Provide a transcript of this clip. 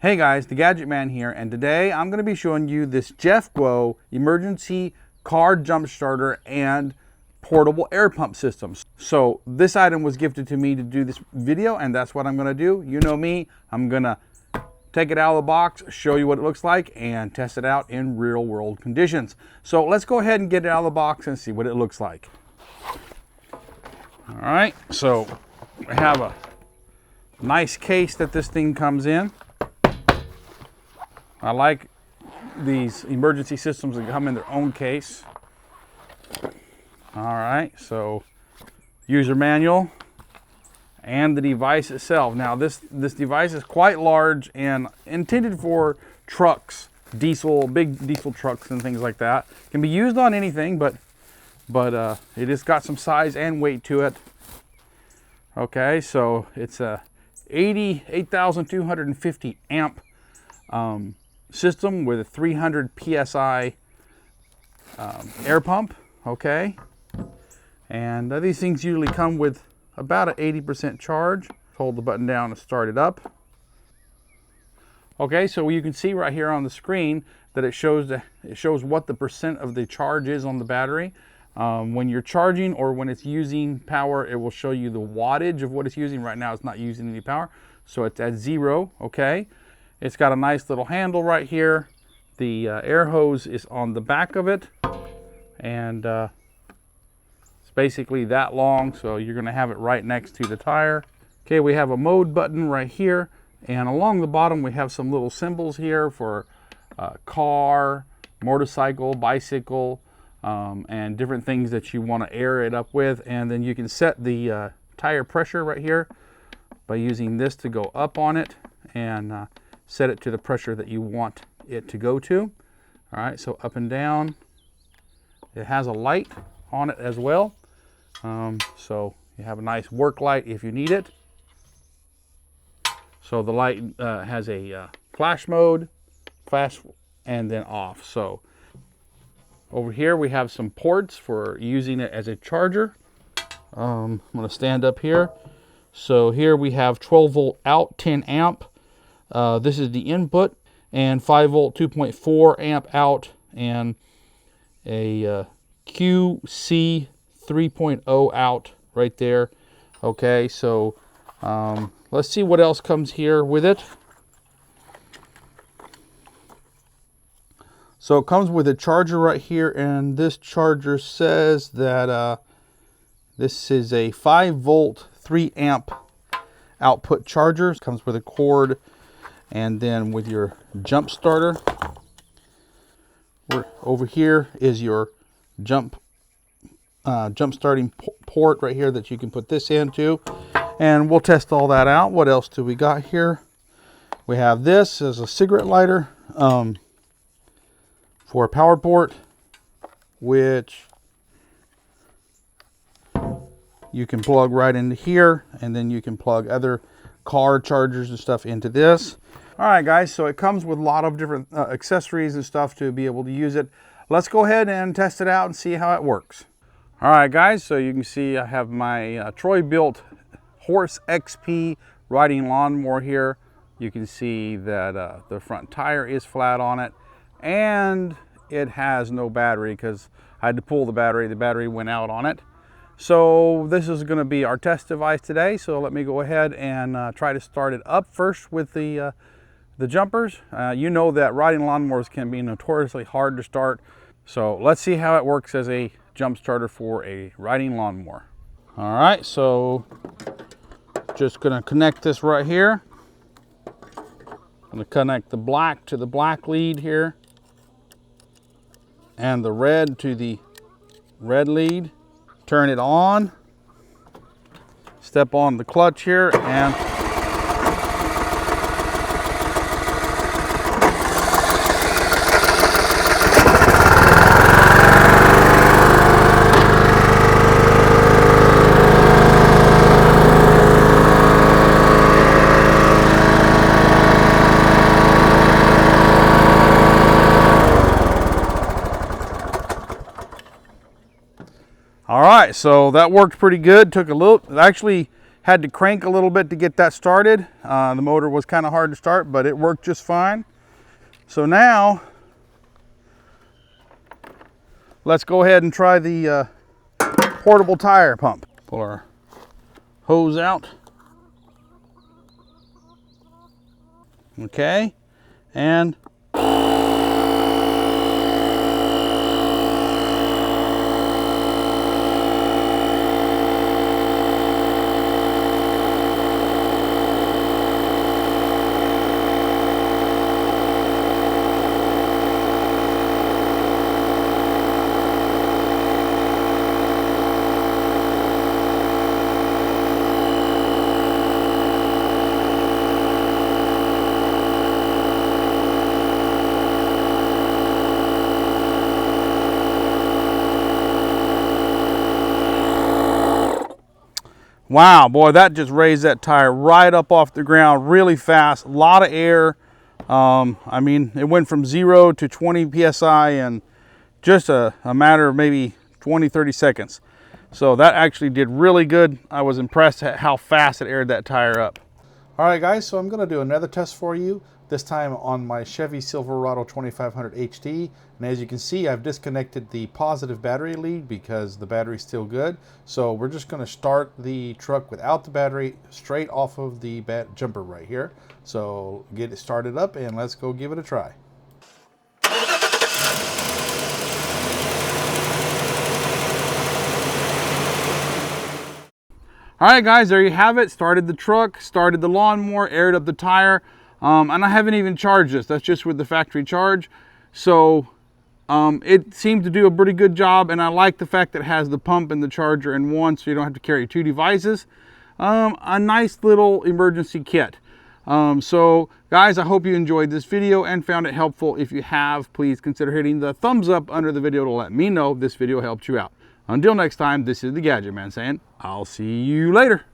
Hey guys, the Gadget Man here, and today I'm going to be showing you this JFEGWO emergency car jump starter and portable air pump systems. So this item was gifted to me to do this video, and that's what I'm going to do. You know me, I'm going to take it out of the box, show you what it looks like, and test it out in real world conditions. So let's go ahead and get it out of the box and see what it looks like. All right, so we have a nice case that this thing comes in. I like these emergency systems that come in their own case. All right, so user manual and the device itself. Now this device is quite large and intended for trucks, big diesel trucks and things like that. Can be used on anything, but it has got some size and weight to it. Okay, so it's a 8,250 amp system with a 300 psi air pump. Okay, and these things usually come with about an 80% charge. Hold the button down to start it up. Okay, so you can see right here on the screen that it shows what the percent of the charge is on the battery. When you're charging or when it's using power, it will show you the wattage of what it's using. Right now it's not using any power, so it's at 0. Okay, it's got a nice little handle right here. The air hose is on the back of it, and it's basically that long, so you're going to have it right next to the tire. Okay, we have a mode button right here, and along the bottom we have some little symbols here for car, motorcycle, bicycle, and different things that you want to air it up with. And then you can set the tire pressure right here by using this to go up on it and set it to the pressure that you want it to go to. All right, so up and down. It has a light on it as well, so you have a nice work light if you need it. So the light has a flash mode, flash, and then off. So over here we have some ports for using it as a charger. I'm going to stand up here. So here we have 12 volt out, 10 amp. This is the input, and 5 volt 2.4 amp out, and a QC 3.0 out right there. Okay, so let's see what else comes here with it. So it comes with a charger right here, and this charger says that this is a 5 volt 3 amp output charger. It comes with a cord, and then with your jump starter. Over here is your jump starting port right here that you can put this into, and we'll test all that out. What else do we got here? We have this as a cigarette lighter for a power port, which you can plug right into here, and then you can plug other car chargers and stuff into this. All right guys, so it comes with a lot of different accessories and stuff to be able to use it. Let's go ahead and test it out and see how it works. All right guys, so you can see I have my Troy-built Horse XP riding lawnmower here. You can see that the front tire is flat on it, and it has no battery because I had to pull the battery. The battery went out on it. So this is going to be our test device today. So let me go ahead and try to start it up first with the jumpers. You know that riding lawnmowers can be notoriously hard to start. So let's see how it works as a jump starter for a riding lawnmower. All right, so just going to connect this right here. I'm going to connect the black to the black lead here, and the red to the red lead. Turn it on, step on the clutch here, and all right, so that worked pretty good. Took a little, actually Had to crank a little bit to get that started. The motor was kind of hard to start, but it worked just fine. So now, let's go ahead and try the portable tire pump. Pull our hose out. Okay, and wow, boy, that just raised that tire right up off the ground really fast. A lot of air. I mean, it went from 0 to 20 PSI in just a matter of maybe 20-30 seconds. So that actually did really good. I was impressed at how fast it aired that tire up. All right, guys, so I'm going to do another test for you, this time on my Chevy Silverado 2500 HD. And as you can see, I've disconnected the positive battery lead because the battery's still good. So we're just going to start the truck without the battery straight off of the jumper right here. So get it started up and let's go give it a try. All right, guys, there you have it. Started the truck, started the lawnmower, aired up the tire, and I haven't even charged this. That's just with the factory charge. So it seemed to do a pretty good job, and I like the fact that it has the pump and the charger in one, so you don't have to carry two devices. A nice little emergency kit. So guys, I hope you enjoyed this video and found it helpful. If you have, please consider hitting the thumbs up under the video to let me know this video helped you out. Until next time, this is the Gadget Man saying, I'll see you later.